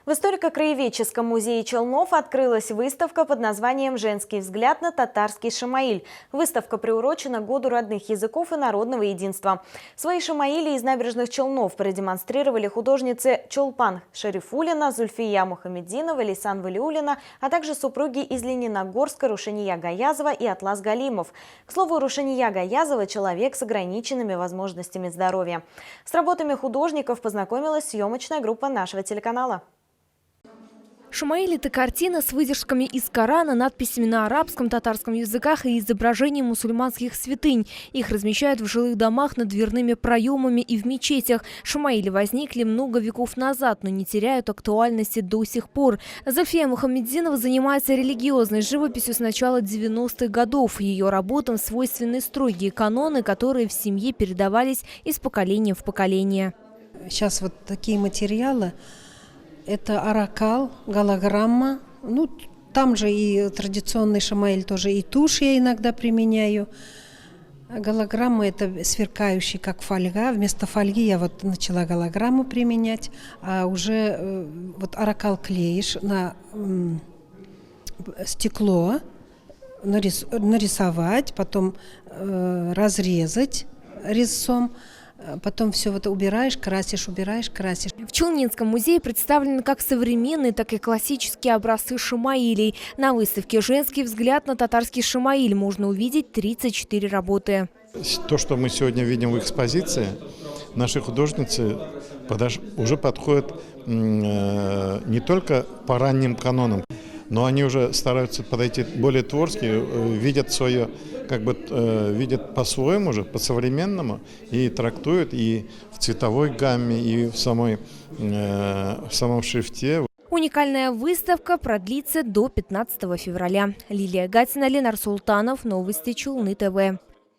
В историко-краеведческом музее Челнов открылась выставка под названием «Женский взгляд на татарский шамаиль». Выставка приурочена к Году родных языков и народного единства. Свои шамаили из набережных Челнов продемонстрировали художницы Чолпан Шарифуллина, Зульфия Мухаммединова, Лейсан Валиуллина, а также супруги из Лениногорска Рушания Гаязова и Атлас Галимов. К слову, Рушания Гаязова – человек с ограниченными возможностями здоровья. С работами художников познакомилась съемочная группа нашего телеканала. Шамаиль – это картина с выдержками из Корана, надписями на арабском, татарском языках и изображением мусульманских святынь. Их размещают в жилых домах, над дверными проемами и в мечетях. Шамаили возникли много веков назад, но не теряют актуальности до сих пор. Зульфия Мухаммединова занимается религиозной живописью с начала 90-х годов. Ее работам свойственны строгие каноны, которые в семье передавались из поколения в поколение. Сейчас вот такие материалы. Это аракал, голограмма. Ну, там же и традиционный шамаиль тоже, и тушь я иногда применяю. Голограмма – это сверкающий, как фольга. Вместо фольги я вот начала голограмму применять. А уже вот аракал клеишь на стекло, нарисовать, потом разрезать резцом. Потом все вот убираешь, красишь, убираешь, красишь. В Челнинском музее представлены как современные, так и классические образцы шамаилей. На выставке «Женский взгляд на татарский шамаиль» можно увидеть 34 работы. То, что мы сегодня видим в экспозиции, наши художницы уже подходят не только по ранним канонам, но они уже стараются подойти более творчески, видят свое, видят по-своему же, по-современному, и трактуют и в цветовой гамме, и в самом шрифте. Уникальная выставка продлится до 15 февраля. Лилия Гатина, Ленар Султанов, Новости Челны ТВ.